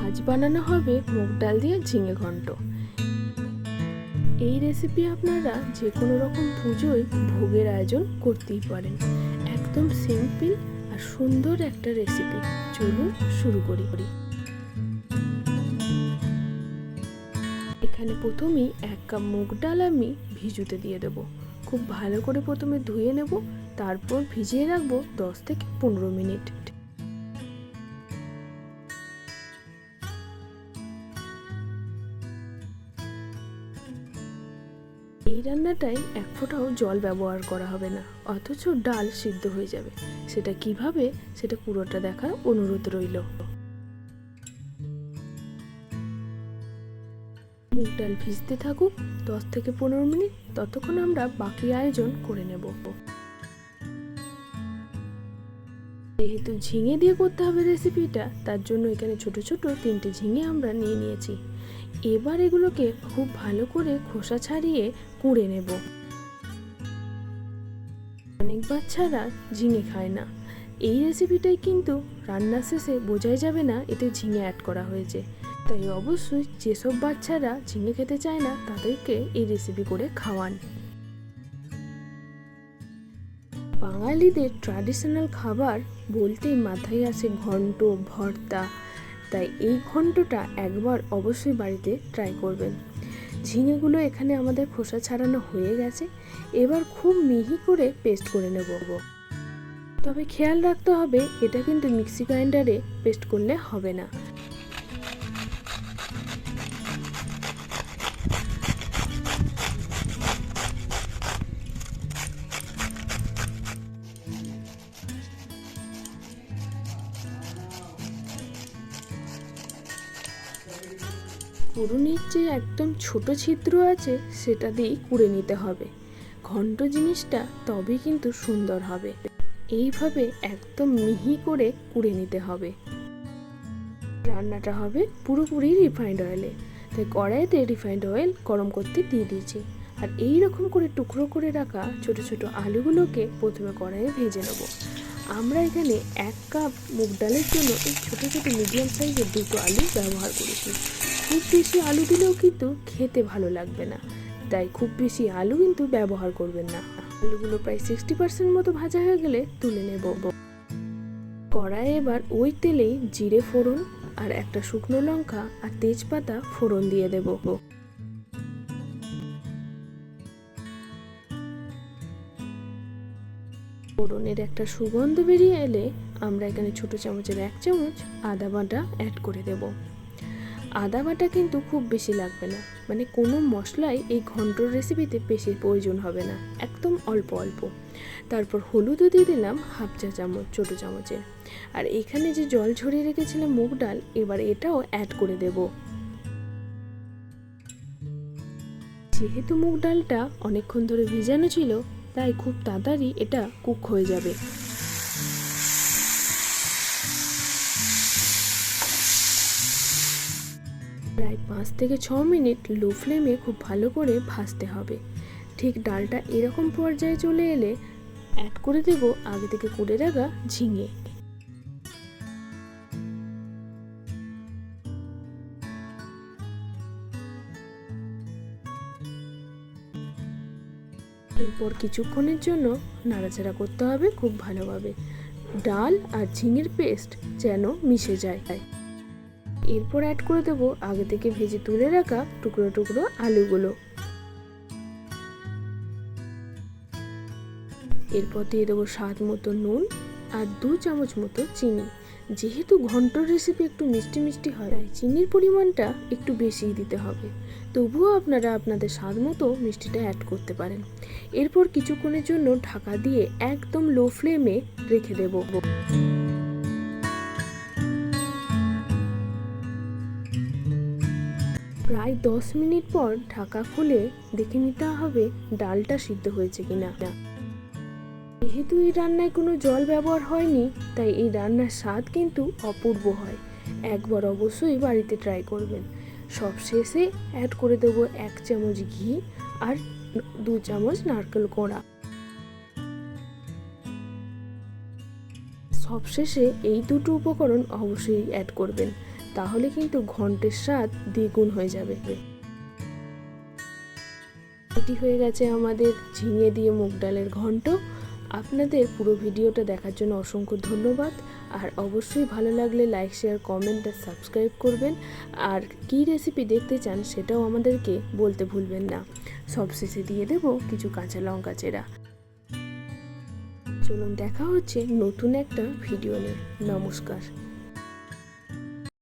আজ বানানো হবে মুগ ডাল দিয়ে ঝিঙে ঘন্ট। এই রেসিপি আপনারা যে কোনো রকম পুজোয় ভোগের আয়োজন করতেই পারেন। একদম সিম্পল আর সুন্দর একটা রেসিপি। চলুন শুরু করি। এখানে প্রথমেই 1 কাপ মুগ ডাল আমি ভিজুতে দিয়ে দেবো। খুব ভালো করে প্রথমে ধুয়ে নেব, তারপর ভিজিয়ে রাখবো 10 থেকে 15 মিনিট। এই রান্নাটায় 1 ফোঁটাও জল ব্যবহার করা হবে না, অথচ ডাল সিদ্ধ হয়ে যাবে। সেটা কিভাবে, সেটা পুরোটা দেখার অনুরোধ রইল। মুগ ডাল ভিজতে থাকুক 10 থেকে 15 মিনিট, ততক্ষণ আমরা বাকি আয়োজন করে নেব। যেহেতু ঝিঙে দিয়ে করতে হবে রেসিপিটা, তার জন্য এখানে ছোট ছোট 3টে ঝিঙে আমরা নিয়ে নিয়েছি। এবার এগুলোকে খুব ভালো করে খোসা ছাড়িয়ে কুড়ে নেব। অনেক বাচ্চারা ঝিঙে খায় না। এই রেসিপিটাই কিন্তু রান্নার শেষে বোঝাই যাবে না এতে ঝিঙে অ্যাড করা হয়েছে। তাই অবশ্যই যেসব বাচ্চারা ঝিঙে খেতে চায় না তাদেরকে এই রেসিপি করে খাওয়ান। বাঙালিদের ট্র্যাডিশনাল খাবার বলতেই মাথায় আসে ঘন্ট, ভর্তা। তাই এই ঘন্টটা একবার অবশ্যই বাড়িতে ট্রাই করবেন। ঝিঙেগুলো এখানে আমাদের খোসা ছাড়ানো হয়ে গেছে। এবার খুব মিহি করে পেস্ট করে নেব। তবে খেয়াল রাখতে হবে, এটা কিন্তু মিক্সি গ্রাইন্ডারে পেস্ট করলে হবে না। কুড়ুনির যে একদম ছোট ছিদ্র আছে সেটা দিয়েই কুড়ে নিতে হবে। ঘন্ট জিনিসটা তবে কিন্তু সুন্দর হবে। এইভাবে একদম মিহি করে কুড়ে নিতে হবে। রান্নাটা হবে পুরোপুরি রিফাইন্ড অয়েলে, তাই কড়াইতে রিফাইন্ড অয়েল গরম করতে দিয়ে দিয়েছি। আর এই রকম করে টুকরো করে রাখা ছোট ছোট আলুগুলোকে প্রথমে কড়াইয়ে ভেজে নেব। আমরা এখানে 1 কাপ মুগ ডালের জন্য এই ছোট ছোট মিডিয়াম সাইজের 2টো আলু ব্যবহার করেছি। খুব বেশি আলু দিলেও কিন্তু খেতে ভালো লাগবে না, তাই খুব বেশি আলু কিন্তু ব্যবহার করবেন না। আলুগুলো প্রায় 60% মতো ভাজা হয়ে গেলে তুলে নেব। কড়াইয়ে এবার ওই তেলেই জিরে ফোড়ন আর একটা শুকনো লঙ্কা আর তেজপাতা ফোড়ন দিয়ে দেব। ফোড়নের একটা সুগন্ধ বেরিয়ে এলে আমরা এখানে ছোট চামচের 1 চামচ আদা বাটা অ্যাড করে দেব। আদা বাটা কিন্তু খুব বেশি লাগবে না, মানে কোনো মশলাই এই ঘন্টর রেসিপিতে বেশি প্রয়োজন হবে না, একদম অল্প অল্প। তারপর হলুদও দিয়ে দিলাম 1/2 চা চামচ ছোট চামচের। আর এখানে যে জল ঝরিয়ে রেখেছিলাম মুগ ডাল, এবার এটাও অ্যাড করে দেব। যেহেতু মুগ ডালটা অনেকক্ষণ ধরে ভিজানো ছিল, তাই খুব তাড়াতাড়ি এটা কুক হয়ে যাবে। প্রায় 5 থেকে 6 মিনিট লো ফ্লেমে খুব ভালো করে ভাজতে হবে। ঠিক ডালটা এরকম পর্যায়ে চলে এলে অ্যাড করে দেব আগে থেকে কুড়ে রাখা ঝিঙে। এরপর কিছুক্ষণের জন্য নাড়াচাড়া করতে হবে খুব ভালোভাবে, ডাল আর ঝিঙের পেস্ট যেন মিশে যায়। এরপর অ্যাড করে দেব আগে থেকে ভেজে তুলে রাখা টুকরো টুকরো আলুগুলো। এরপর দিয়ে দেবো স্বাদ মতো নুন আর 2 চামচ মতো চিনি। যেহেতু ঘন্টর রেসিপি একটু মিষ্টি মিষ্টি হয়, তাই চিনির পরিমাণটা একটু বেশিই দিতে হবে। তবুও আপনারা আপনাদের স্বাদ মতো মিষ্টিটা অ্যাড করতে পারেন। এরপর কিছুক্ষণের জন্য ঢাকা দিয়ে একদম লো ফ্লেমে রেখে দেব। প্রায় 10 মিনিট পর ঢাকা খুলে দেখে নিতে হবে ডালটা সিদ্ধ হয়েছে কিনা। যেহেতু এই রান্নায় কোনো জল ব্যবহার হয়নি, তাই এই রান্নার স্বাদ কিন্তু অপূর্ব হয়। একবার অবশ্যই বাড়িতে ট্রাই করবেন। সবশেষে অ্যাড করে দেবো 1 চামচ ঘি আর 2 চামচ নারকেল কোড়া। সবশেষে এই দুটো উপকরণ অবশ্যই অ্যাড করবেন, তাহলে কিন্তু ঘন্টের স্বাদ দ্বিগুণ হয়ে যাবে। এটি হয়ে গেছে আমাদের ঝিঙে দিয়ে মুগ ডালের ঘন্ট। আপনাদের পুরো ভিডিওটা দেখার জন্য অসংখ্য ধন্যবাদ। আর অবশ্যই ভালো লাগলে লাইক, শেয়ার, কমেন্ট আর সাবস্ক্রাইব করবেন। আর কী রেসিপি দেখতে চান সেটাও আমাদেরকে বলতে ভুলবেন না। সবশেষে দিয়ে দেব কিছু কাঁচা লঙ্কা চেরা। চলুন দেখা হচ্ছে নতুন একটা ভিডিও নিয়ে। নমস্কার।